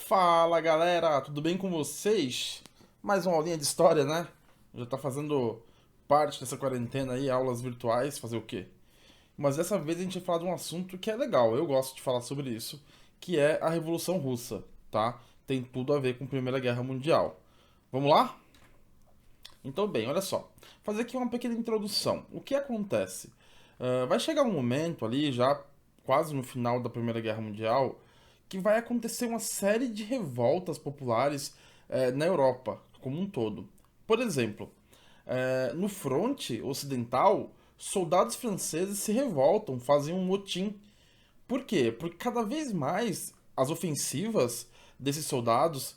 Fala galera, tudo bem com vocês? Mais uma aulinha de história, né? Já tá fazendo parte dessa quarentena aí, aulas virtuais, fazer o quê? Mas dessa vez a gente vai falar de um assunto que é legal, eu gosto de falar sobre isso, que é a Revolução Russa, tá? Tem tudo a ver com a Primeira Guerra Mundial. Vamos lá? Então, bem, olha só. Fazer aqui uma pequena introdução. O que acontece? Vai chegar um momento ali, já quase no final da Primeira Guerra Mundial, que vai acontecer uma série de revoltas populares na Europa como um todo. Por exemplo, no fronte ocidental, soldados franceses se revoltam, fazem um motim. Por quê? Porque cada vez mais as ofensivas desses soldados,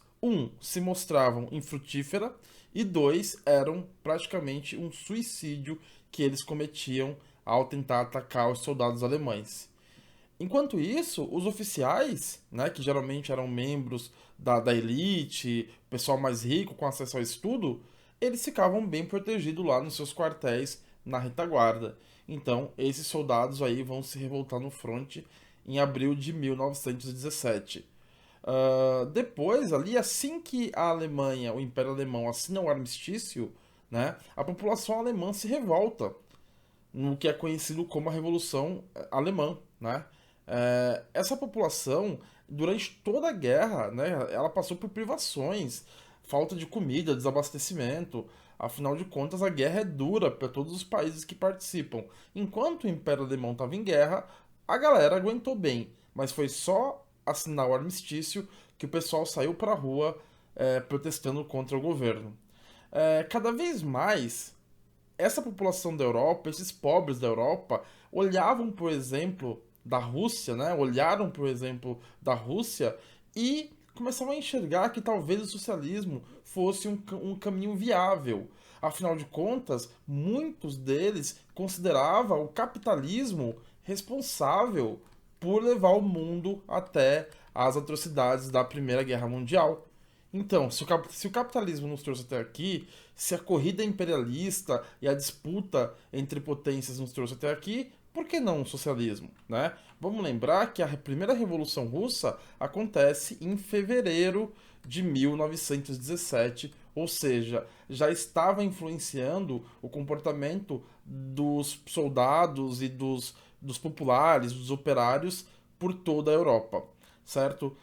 se mostravam infrutífera e dois, eram praticamente um suicídio que eles cometiam ao tentar atacar os soldados alemães. Enquanto isso, os oficiais, né, que geralmente eram membros da elite, pessoal mais rico com acesso ao estudo, eles ficavam bem protegidos lá nos seus quartéis na retaguarda. Então, esses soldados aí vão se revoltar no fronte em abril de 1917. Depois, ali, assim que a Alemanha, o Império Alemão, assina o armistício, né, a população alemã se revolta no que é conhecido como a Revolução Alemã, né? Essa população, durante toda a guerra, né, ela passou por privações, falta de comida, desabastecimento. Afinal de contas, a guerra é dura para todos os países que participam. Enquanto o Império Alemão estava em guerra, a galera aguentou bem, mas foi só assinar o armistício que o pessoal saiu para a rua protestando contra o governo. Cada vez mais essa população da Europa, esses pobres da Europa, olhavam, por exemplo, da Rússia, né? Olharam, por exemplo, da Rússia e começavam a enxergar que talvez o socialismo fosse um caminho viável. Afinal de contas, muitos deles consideravam o capitalismo responsável por levar o mundo até as atrocidades da Primeira Guerra Mundial. Então, se o capitalismo nos trouxe até aqui, se a corrida imperialista e a disputa entre potências nos trouxe até aqui, por que não o socialismo, né? Vamos lembrar que a primeira Revolução Russa acontece em fevereiro de 1917, ou seja, já estava influenciando o comportamento dos soldados e dos populares, dos operários por toda a Europa, certo?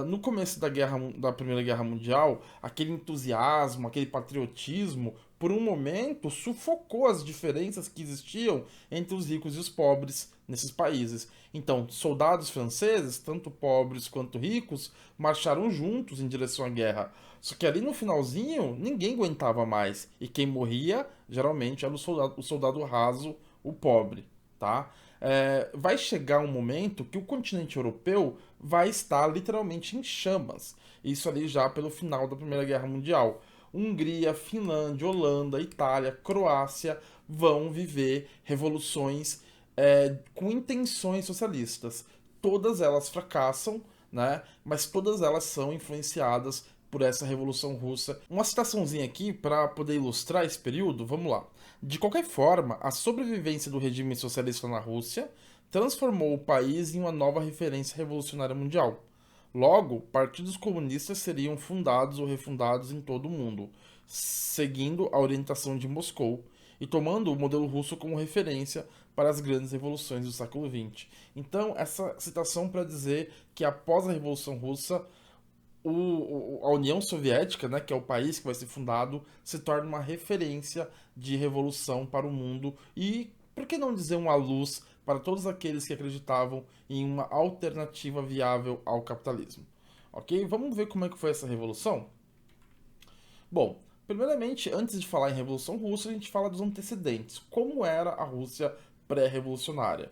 No começo da Primeira Guerra Mundial, aquele entusiasmo, aquele patriotismo, por um momento sufocou as diferenças que existiam entre os ricos e os pobres nesses países. Então, soldados franceses, tanto pobres quanto ricos, marcharam juntos em direção à guerra. Só que ali no finalzinho, ninguém aguentava mais. E quem morria, geralmente, era o soldado raso, o pobre, tá? Vai chegar um momento que o continente europeu vai estar literalmente em chamas. Isso ali já pelo final da Primeira Guerra Mundial. Hungria, Finlândia, Holanda, Itália, Croácia vão viver revoluções com intenções socialistas. Todas elas fracassam, né? Mas todas elas são influenciadas por essa Revolução Russa. Uma citaçãozinha aqui para poder ilustrar esse período, vamos lá. De qualquer forma, a sobrevivência do regime socialista na Rússia transformou o país em uma nova referência revolucionária mundial. Logo, partidos comunistas seriam fundados ou refundados em todo o mundo, seguindo a orientação de Moscou e tomando o modelo russo como referência para as grandes revoluções do século XX. Então, essa citação para dizer que após a Revolução Russa, a União Soviética, né, que é o país que vai ser fundado, se torna uma referência de revolução para o mundo e, por que não dizer, uma luz para todos aqueles que acreditavam em uma alternativa viável ao capitalismo. Ok? Vamos ver como é que foi essa revolução? Bom, primeiramente, antes de falar em Revolução Russa, a gente fala dos antecedentes. Como era a Rússia pré-revolucionária?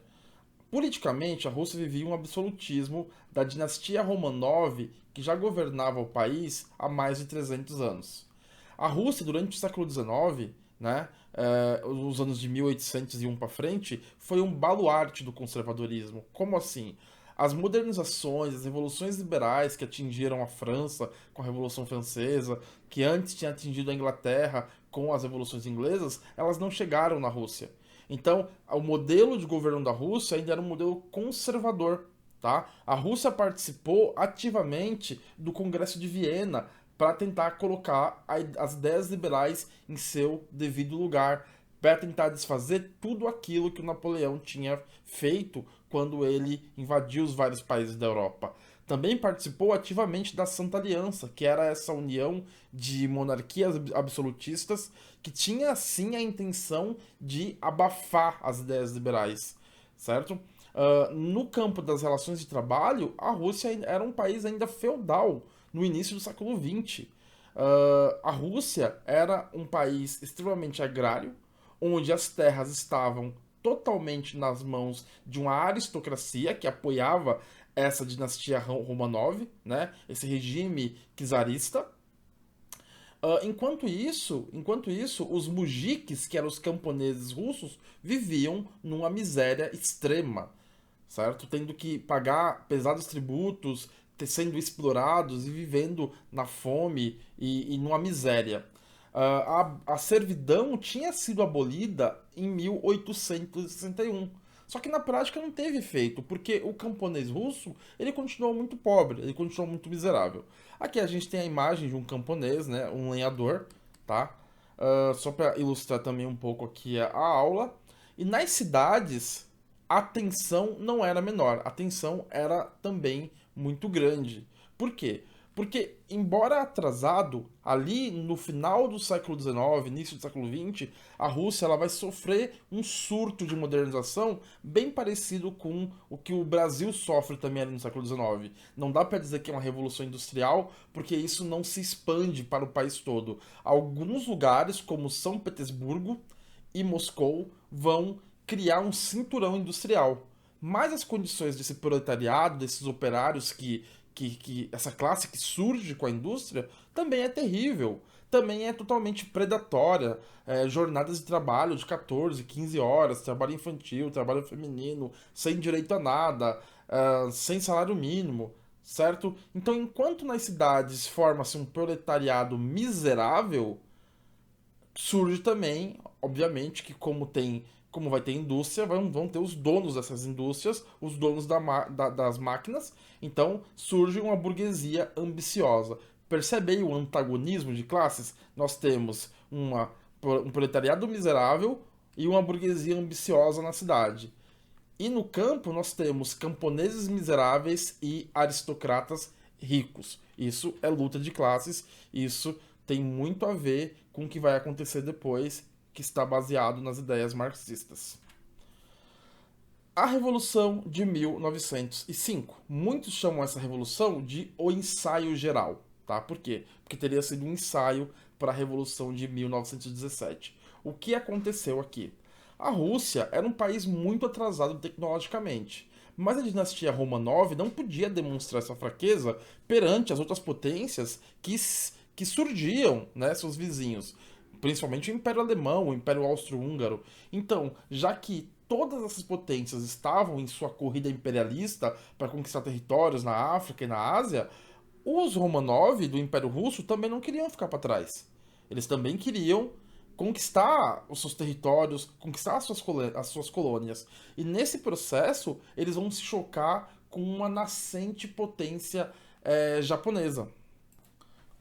Politicamente, a Rússia vivia um absolutismo da dinastia Romanov, que já governava o país há mais de 300 anos. A Rússia, durante o século XIX, né, os anos de 1801 para frente, foi um baluarte do conservadorismo. Como assim? As modernizações, as revoluções liberais que atingiram a França com a Revolução Francesa, que antes tinha atingido a Inglaterra com as revoluções inglesas, elas não chegaram na Rússia. Então, o modelo de governo da Rússia ainda era um modelo conservador, tá? A Rússia participou ativamente do Congresso de Viena para tentar colocar as ideias liberais em seu devido lugar, para tentar desfazer tudo aquilo que o Napoleão tinha feito quando ele invadiu os vários países da Europa. Também participou ativamente da Santa Aliança, que era essa união de monarquias absolutistas que tinha sim a intenção de abafar as ideias liberais, certo? No campo das relações de trabalho, a Rússia era um país ainda feudal no início do século XX. A Rússia era um país extremamente agrário, onde as terras estavam totalmente nas mãos de uma aristocracia que apoiava essa dinastia Romanov, né? Esse regime czarista. Enquanto isso, os mujiques, que eram os camponeses russos, viviam numa miséria extrema, certo? Tendo que pagar pesados tributos, sendo explorados e vivendo na fome e numa miséria. A servidão tinha sido abolida em 1861. Só que na prática não teve efeito, porque o camponês russo ele continuou muito pobre, ele continuou muito miserável. Aqui a gente tem a imagem de um camponês, né, um lenhador, tá? Só para ilustrar também um pouco aqui a aula. E nas cidades, a tensão não era menor, a tensão era também muito grande. Por quê? Porque, embora atrasado, ali no final do século XIX, início do século XX, a Rússia ela vai sofrer um surto de modernização bem parecido com o que o Brasil sofre também ali no século XIX. Não dá para dizer que é uma revolução industrial, porque isso não se expande para o país todo. Alguns lugares, como São Petersburgo e Moscou, vão criar um cinturão industrial. Mas as condições desse proletariado, desses operários que essa classe que surge com a indústria, também é terrível. Também é totalmente predatória. Jornadas de trabalho de 14, 15 horas, trabalho infantil, trabalho feminino, sem direito a nada, sem salário mínimo, certo? Então, enquanto nas cidades forma-se um proletariado miserável, surge também, obviamente, que como vai ter indústria, vão ter os donos dessas indústrias, os donos das máquinas, então surge uma burguesia ambiciosa. Percebe aí o antagonismo de classes? Nós temos um proletariado miserável e uma burguesia ambiciosa na cidade. E no campo nós temos camponeses miseráveis e aristocratas ricos. Isso é luta de classes, isso tem muito a ver com o que vai acontecer depois, que está baseado nas ideias marxistas. A Revolução de 1905. Muitos chamam essa revolução de o ensaio geral, tá? Por quê? Porque teria sido um ensaio para a Revolução de 1917. O que aconteceu aqui? A Rússia era um país muito atrasado tecnologicamente, mas a dinastia Romanov não podia demonstrar essa fraqueza perante as outras potências que surgiam, né, seus vizinhos, principalmente o Império Alemão, o Império Austro-Húngaro. Então, já que todas essas potências estavam em sua corrida imperialista para conquistar territórios na África e na Ásia, os Romanov do Império Russo também não queriam ficar para trás. Eles também queriam conquistar os seus territórios, conquistar as suas colônias. E nesse processo, eles vão se chocar com uma nascente potência japonesa.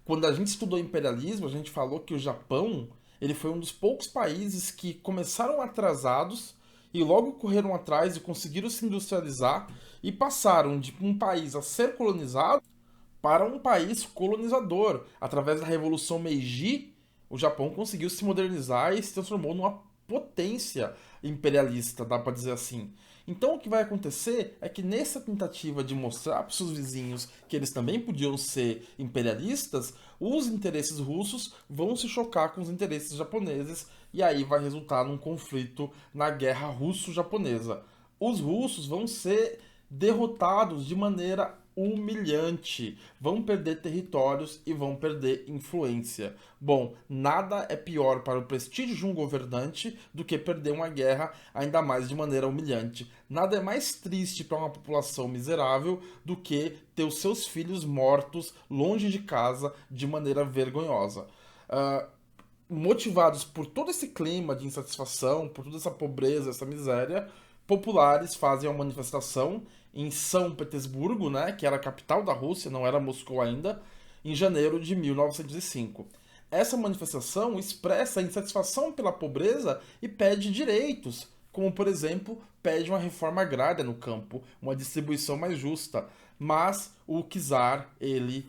Quando a gente estudou imperialismo, a gente falou que o Japão ele foi um dos poucos países que começaram atrasados e logo correram atrás e conseguiram se industrializar e passaram de um país a ser colonizado para um país colonizador. Através da Revolução Meiji, o Japão conseguiu se modernizar e se transformou numa potência imperialista, dá para dizer assim. Então o que vai acontecer é que nessa tentativa de mostrar para os seus vizinhos que eles também podiam ser imperialistas, os interesses russos vão se chocar com os interesses japoneses e aí vai resultar num conflito na guerra russo-japonesa. Os russos vão ser derrotados de maneira humilhante, vão perder territórios e vão perder influência. Bom, nada é pior para o prestígio de um governante do que perder uma guerra, ainda mais de maneira humilhante. Nada é mais triste para uma população miserável do que ter os seus filhos mortos longe de casa de maneira vergonhosa. Motivados por todo esse clima de insatisfação, por toda essa pobreza, essa miséria, populares fazem uma manifestação em São Petersburgo, né, que era a capital da Rússia, não era Moscou ainda, em janeiro de 1905. Essa manifestação expressa a insatisfação pela pobreza e pede direitos, como, por exemplo, pede uma reforma agrária no campo, uma distribuição mais justa. Mas o czar, ele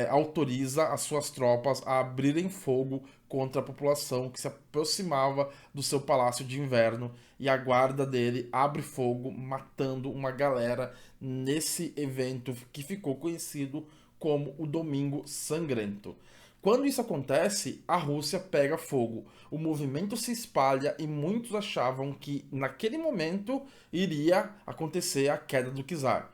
autoriza as suas tropas a abrirem fogo contra a população que se aproximava do seu palácio de inverno, e a guarda dele abre fogo, matando uma galera nesse evento que ficou conhecido como o Domingo Sangrento. Quando isso acontece, a Rússia pega fogo, o movimento se espalha e muitos achavam que naquele momento iria acontecer a queda do czar.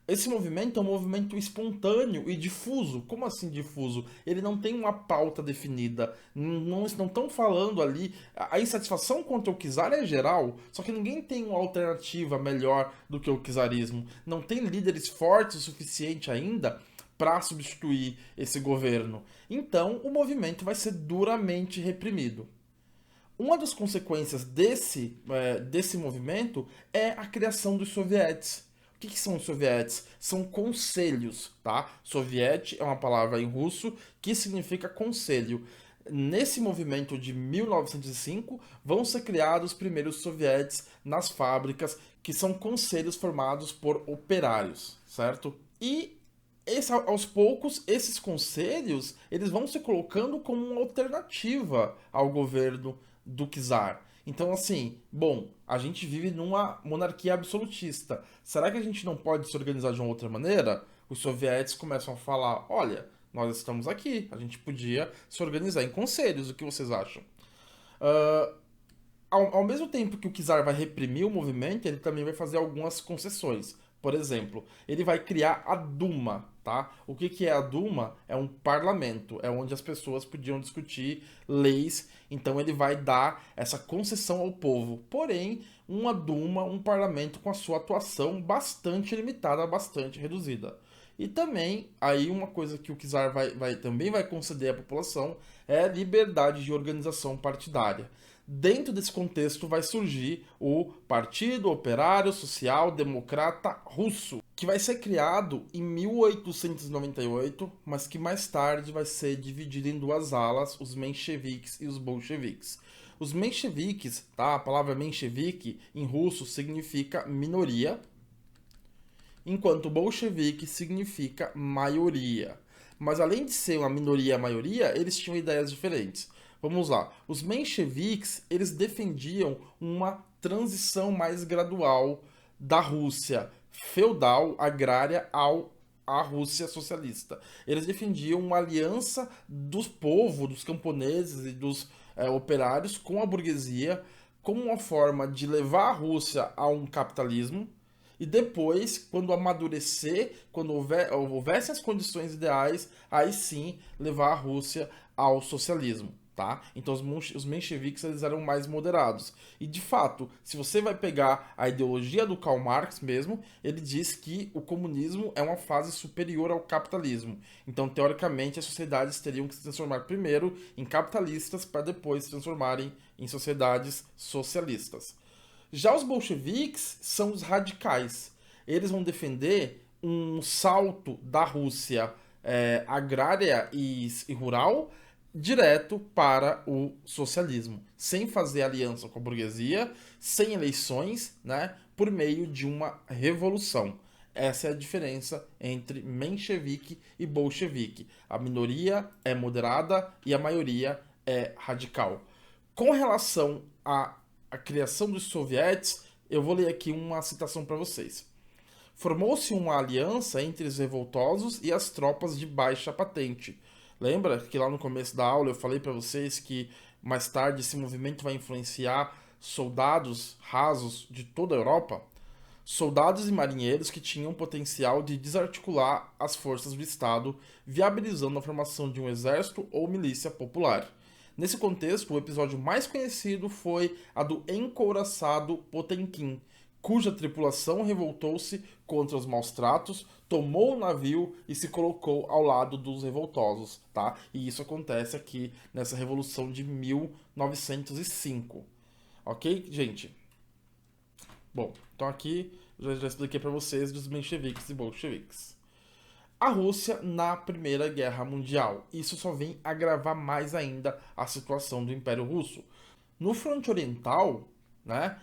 Esse movimento é um movimento espontâneo e difuso. Como assim difuso? Ele não tem uma pauta definida. Não estão falando ali. A insatisfação contra o czar é geral, só que ninguém tem uma alternativa melhor do que o czarismo. Não tem líderes fortes o suficiente ainda para substituir esse governo. Então, o movimento vai ser duramente reprimido. Uma das consequências desse movimento é a criação dos sovietes. O que são os sovietes? São conselhos, tá? Soviet é uma palavra em russo que significa conselho. Nesse movimento de 1905, vão ser criados os primeiros sovietes nas fábricas, que são conselhos formados por operários, certo? E aos poucos, esses conselhos eles vão se colocando como uma alternativa ao governo do czar. Então, assim, bom, a gente vive numa monarquia absolutista. Será que a gente não pode se organizar de uma outra maneira? Os soviéticos começam a falar: olha, nós estamos aqui, a gente podia se organizar em conselhos, o que vocês acham? Uh, ao mesmo tempo que o czar vai reprimir o movimento, ele também vai fazer algumas concessões. Por exemplo, ele vai criar a Duma, tá? O que é a Duma? É um parlamento, é onde as pessoas podiam discutir leis, então ele vai dar essa concessão ao povo. Porém, uma Duma, um parlamento com a sua atuação bastante limitada, bastante reduzida. E também, aí uma coisa que o czar também vai conceder à população é liberdade de organização partidária. Dentro desse contexto vai surgir o Partido Operário Social Democrata Russo, que vai ser criado em 1898, mas que mais tarde vai ser dividido em duas alas, os mencheviques e os bolcheviques. Os mencheviques, tá? A palavra menchevique em russo significa minoria, enquanto bolchevique significa maioria. Mas além de ser uma minoria e a maioria, eles tinham ideias diferentes. Vamos lá. Os mencheviques, eles defendiam uma transição mais gradual da Rússia feudal, agrária, à Rússia socialista. Eles defendiam uma aliança dos povos, dos camponeses e dos operários com a burguesia, como uma forma de levar a Rússia a um capitalismo, e depois, quando amadurecer, quando houvesse as condições ideais, aí sim levar a Rússia ao socialismo. Tá? Então os mencheviques eles eram mais moderados. E de fato, se você vai pegar a ideologia do Karl Marx mesmo, ele diz que o comunismo é uma fase superior ao capitalismo. Então, teoricamente, as sociedades teriam que se transformar primeiro em capitalistas para depois se transformarem em sociedades socialistas. Já os bolcheviques são os radicais. Eles vão defender um salto da Rússia agrária e rural direto para o socialismo, sem fazer aliança com a burguesia, sem eleições, né, por meio de uma revolução. Essa é a diferença entre menchevique e bolchevique. A minoria é moderada e a maioria é radical. Com relação à criação dos sovietes, eu vou ler aqui uma citação para vocês. Formou-se uma aliança entre os revoltosos e as tropas de baixa patente. Lembra que lá no começo da aula eu falei para vocês que mais tarde esse movimento vai influenciar soldados rasos de toda a Europa? Soldados e marinheiros que tinham potencial de desarticular as forças do Estado, viabilizando a formação de um exército ou milícia popular. Nesse contexto, o episódio mais conhecido foi a do encouraçado Potemkin, cuja tripulação revoltou-se contra os maus tratos, tomou o navio e se colocou ao lado dos revoltosos, tá? E isso acontece aqui nessa Revolução de 1905. Ok, gente? Bom, então aqui já expliquei para vocês dos mencheviques e bolcheviques. A Rússia na Primeira Guerra Mundial. Isso só vem agravar mais ainda a situação do Império Russo. No fronte oriental, né,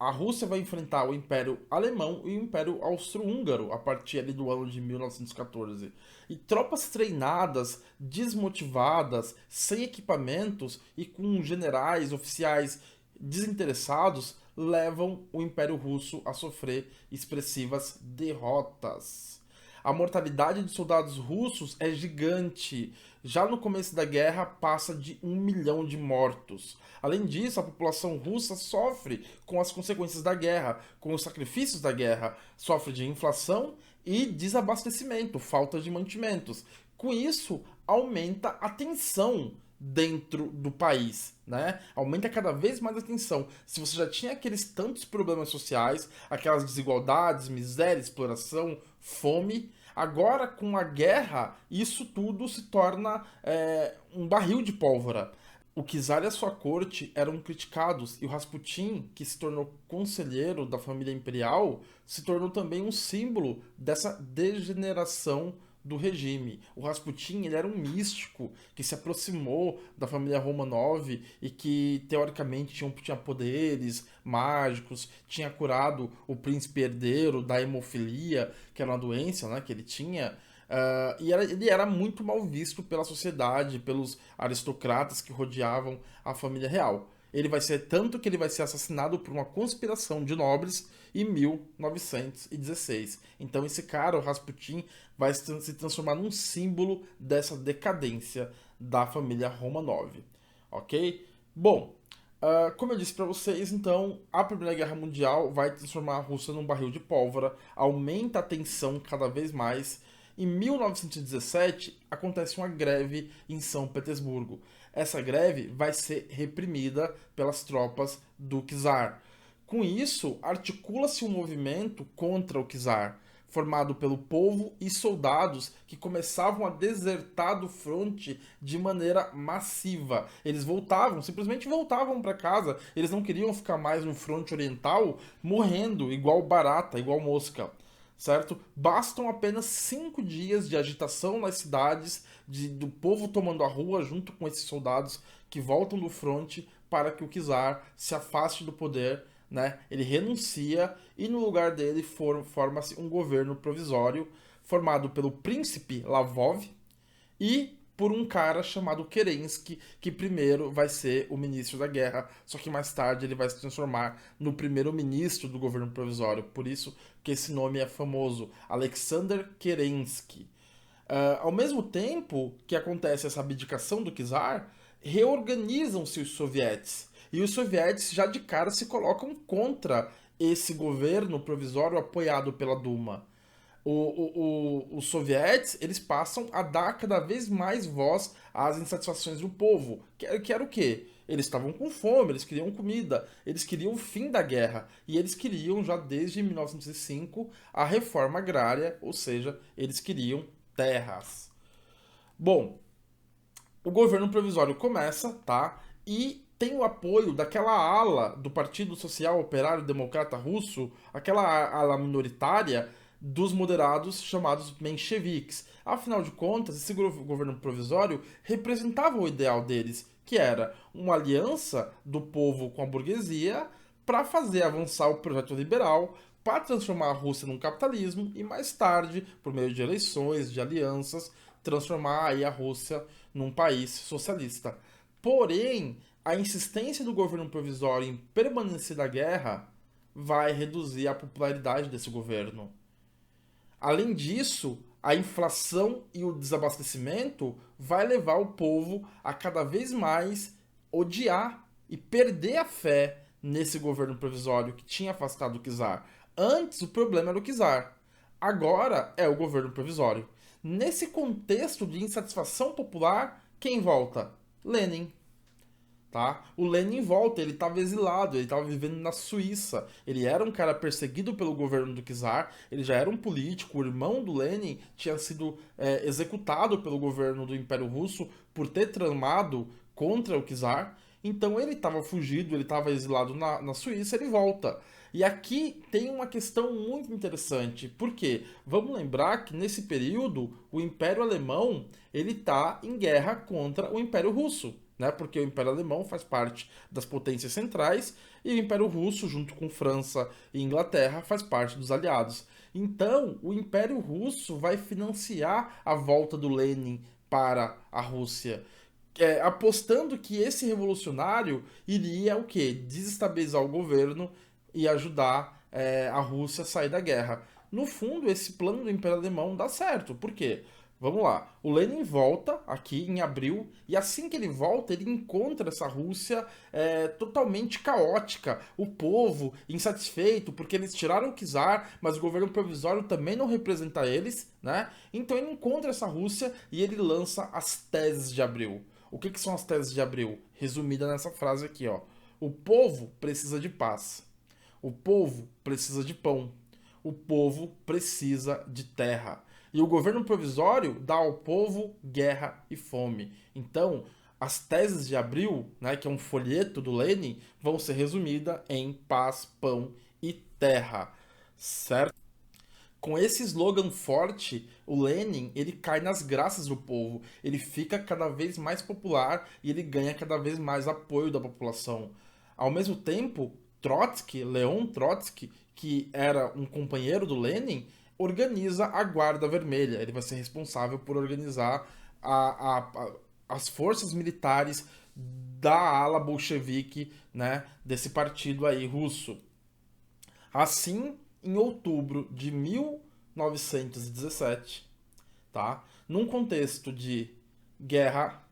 a Rússia vai enfrentar o Império Alemão e o Império Austro-Húngaro a partir ali do ano de 1914. E tropas treinadas, desmotivadas, sem equipamentos e com generais, oficiais desinteressados levam o Império Russo a sofrer expressivas derrotas. A mortalidade de soldados russos é gigante. Já no começo da guerra, passa de 1 milhão de mortos. Além disso, a população russa sofre com as consequências da guerra, com os sacrifícios da guerra. Sofre de inflação e desabastecimento, falta de mantimentos. Com isso, aumenta a tensão dentro do país, né? Aumenta cada vez mais a tensão. Se você já tinha aqueles tantos problemas sociais, aquelas desigualdades, miséria, exploração, fome, agora com a guerra, isso tudo se torna um barril de pólvora. O czar e a sua corte eram criticados e o Rasputin, que se tornou conselheiro da família imperial, se tornou também um símbolo dessa degeneração do regime. O Rasputin, ele era um místico que se aproximou da família Romanov e que teoricamente tinha poderes mágicos, tinha curado o príncipe herdeiro da hemofilia, que era uma doença, né, que ele tinha. Ele era muito mal visto pela sociedade, pelos aristocratas que rodeavam a família real. Ele vai ser tanto que ele vai ser assassinado por uma conspiração de nobres em 1916. Então esse cara, o Rasputin, vai se transformar num símbolo dessa decadência da família Romanov, ok? Bom, como eu disse para vocês, então a Primeira Guerra Mundial vai transformar a Rússia num barril de pólvora, aumenta a tensão cada vez mais. Em 1917 acontece uma greve em São Petersburgo. Essa greve vai ser reprimida pelas tropas do czar. Com isso, articula-se um movimento contra o czar, formado pelo povo e soldados que começavam a desertar do fronte de maneira massiva. Eles simplesmente voltavam para casa. Eles não queriam ficar mais no fronte oriental morrendo igual barata, igual mosca. Certo? Bastam apenas 5 dias de agitação nas cidades, do povo tomando a rua junto com esses soldados que voltam do fronte para que o czar se afaste do poder, né? Ele renuncia e no lugar dele forma-se um governo provisório formado pelo príncipe Lavov e por um cara chamado Kerensky, que primeiro vai ser o ministro da guerra, só que mais tarde ele vai se transformar no primeiro-ministro do governo provisório. Por isso que esse nome é famoso, Alexander Kerensky. Ao mesmo tempo que acontece essa abdicação do czar, reorganizam-se os sovietes. E os sovietes já de cara se colocam contra esse governo provisório apoiado pela Duma. Os sovietes, eles passam a dar cada vez mais voz às insatisfações do povo. Que era o quê? Eles estavam com fome, eles queriam comida, eles queriam o fim da guerra. E eles queriam, já desde 1905, a reforma agrária, ou seja, eles queriam terras. Bom, o governo provisório começa, tá? E tem o apoio daquela ala do Partido Social Operário Democrata Russo, aquela ala minoritária dos moderados chamados mencheviques. Afinal de contas, esse governo provisório representava o ideal deles, que era uma aliança do povo com a burguesia para fazer avançar o projeto liberal, para transformar a Rússia num capitalismo e mais tarde, por meio de eleições, de alianças, transformar aí a Rússia num país socialista. Porém, a insistência do governo provisório em permanecer na guerra vai reduzir a popularidade desse governo. Além disso, a inflação e o desabastecimento vai levar o povo a cada vez mais odiar e perder a fé nesse governo provisório que tinha afastado o czar. Antes o problema era o czar, agora é o governo provisório. Nesse contexto de insatisfação popular, quem volta? Lenin. Tá? O Lenin volta, ele estava exilado, ele estava vivendo na Suíça. Ele era um cara perseguido pelo governo do czar, ele já era um político, o irmão do Lenin tinha sido executado pelo governo do Império Russo por ter tramado contra o czar. Então ele estava fugido, ele estava exilado na Suíça, ele volta. E aqui tem uma questão muito interessante, porque vamos lembrar que nesse período o Império Alemão ele está em guerra contra o Império Russo, né? Porque o Império Alemão faz parte das potências centrais e o Império Russo, junto com França e Inglaterra, faz parte dos aliados. Então, o Império Russo vai financiar a volta do Lenin para a Rússia, apostando que esse revolucionário iria o quê? Desestabilizar o governo e ajudar a Rússia a sair da guerra. No fundo, esse plano do Império Alemão dá certo. Por quê? Vamos lá. O Lenin volta aqui em abril, e assim que ele volta, ele encontra essa Rússia totalmente caótica. O povo insatisfeito, porque eles tiraram o czar, mas o governo provisório também não representa eles, né? Então ele encontra essa Rússia e ele lança as teses de abril. O que, que são as teses de abril? Resumida nessa frase aqui, ó. O povo precisa de paz. O povo precisa de pão. O povo precisa de terra. E o governo provisório dá ao povo guerra e fome. Então, as teses de abril, né, que é um folheto do Lenin, vão ser resumidas em paz, pão e terra. Certo? Com esse slogan forte, o Lenin ele cai nas graças do povo. Ele fica cada vez mais popular e ele ganha cada vez mais apoio da população. Ao mesmo tempo, Trotsky, Leon Trotsky, que era um companheiro do Lenin, organiza a Guarda Vermelha. Ele vai ser responsável por organizar as forças militares da ala bolchevique, né, desse partido aí russo. Assim, em outubro de 1917, tá? Num contexto de guerra,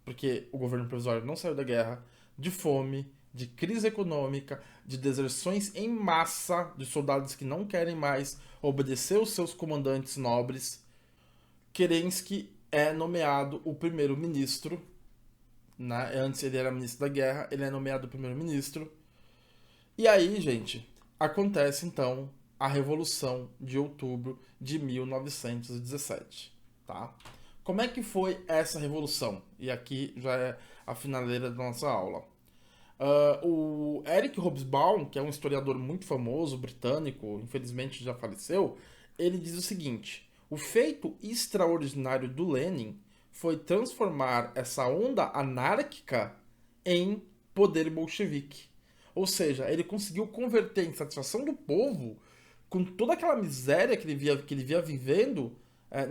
porque o governo provisório não saiu da guerra, de fome, de crise econômica, de deserções em massa de soldados que não querem mais obedecer os seus comandantes nobres, Kerensky é nomeado o primeiro-ministro, né? Antes ele era ministro da guerra, ele é nomeado o primeiro-ministro. E aí, gente, acontece então a Revolução de Outubro de 1917, tá? Como é que foi essa revolução? E aqui já é a finaleira da nossa aula. O Eric Hobsbawm, que é um historiador muito famoso, britânico, infelizmente já faleceu, ele diz o seguinte: o feito extraordinário do Lenin foi transformar essa onda anárquica em poder bolchevique. Ou seja, ele conseguiu converter a insatisfação do povo com toda aquela miséria que ele via vivendo,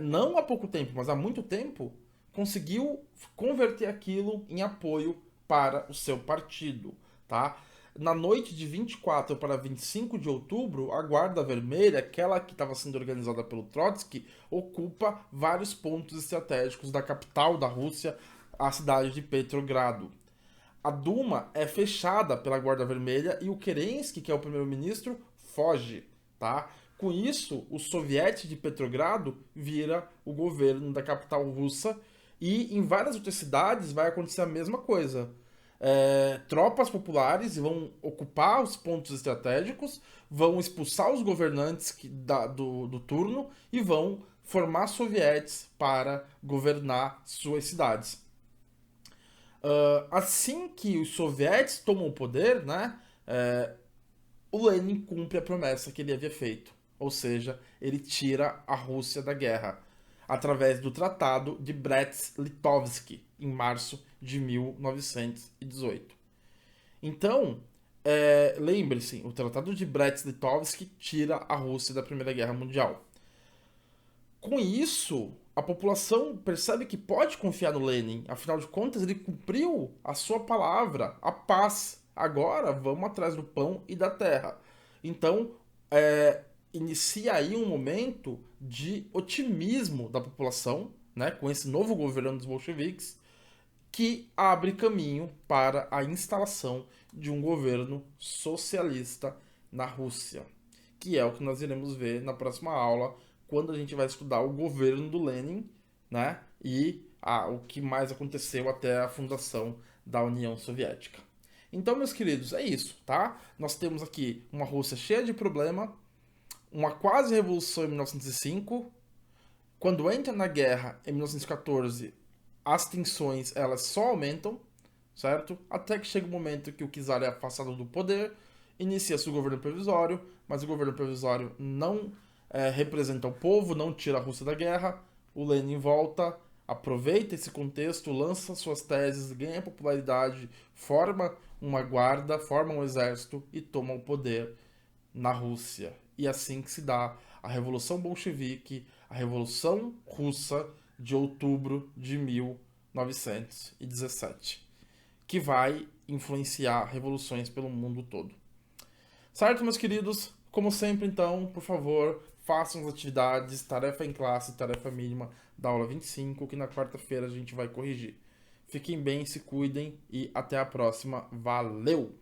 não há pouco tempo, mas há muito tempo, conseguiu converter aquilo em apoio para o seu partido, tá? Na noite de 24 para 25 de outubro, a Guarda Vermelha, aquela que estava sendo organizada pelo Trotsky, ocupa vários pontos estratégicos da capital da Rússia, a cidade de Petrogrado. A Duma é fechada pela Guarda Vermelha e o Kerensky, que é o primeiro-ministro, foge, tá? Com isso, o soviete de Petrogrado vira o governo da capital russa e em várias outras cidades vai acontecer a mesma coisa. Tropas populares vão ocupar os pontos estratégicos, vão expulsar os governantes do turno e vão formar sovietes para governar suas cidades. Assim que os sovietes tomam o poder, né, o Lenin cumpre a promessa que ele havia feito. Ou seja, ele tira a Rússia da guerra através do Tratado de Brest-Litovsk, em março de 1918. Então, lembre-se, o Tratado de Brest-Litovsk tira a Rússia da Primeira Guerra Mundial. Com isso, a população percebe que pode confiar no Lenin. Afinal de contas, ele cumpriu a sua palavra, a paz. Agora, vamos atrás do pão e da terra. Então, inicia aí um momento de otimismo da população, né, com esse novo governo dos bolcheviques, que abre caminho para a instalação de um governo socialista na Rússia, que é o que nós iremos ver na próxima aula, quando a gente vai estudar o governo do Lenin, né, e o que mais aconteceu até a fundação da União Soviética. Então, meus queridos, é isso, tá? Nós temos aqui uma Rússia cheia de problema, uma quase revolução em 1905. Quando entra na guerra em 1914, as tensões elas só aumentam, certo? Até que chega o momento que o czar é afastado do poder, inicia-se o governo provisório, mas o governo provisório não representa o povo, não tira a Rússia da guerra. O Lenin volta, aproveita esse contexto, lança suas teses, ganha popularidade, forma uma guarda, forma um exército e toma o poder na Rússia. E assim que se dá a Revolução Bolchevique, a Revolução Russa de outubro de 1917, que vai influenciar revoluções pelo mundo todo. Certo, meus queridos? Como sempre, então, por favor, façam as atividades, tarefa em classe, tarefa mínima da aula 25, que na quarta-feira a gente vai corrigir. Fiquem bem, se cuidem e até a próxima. Valeu!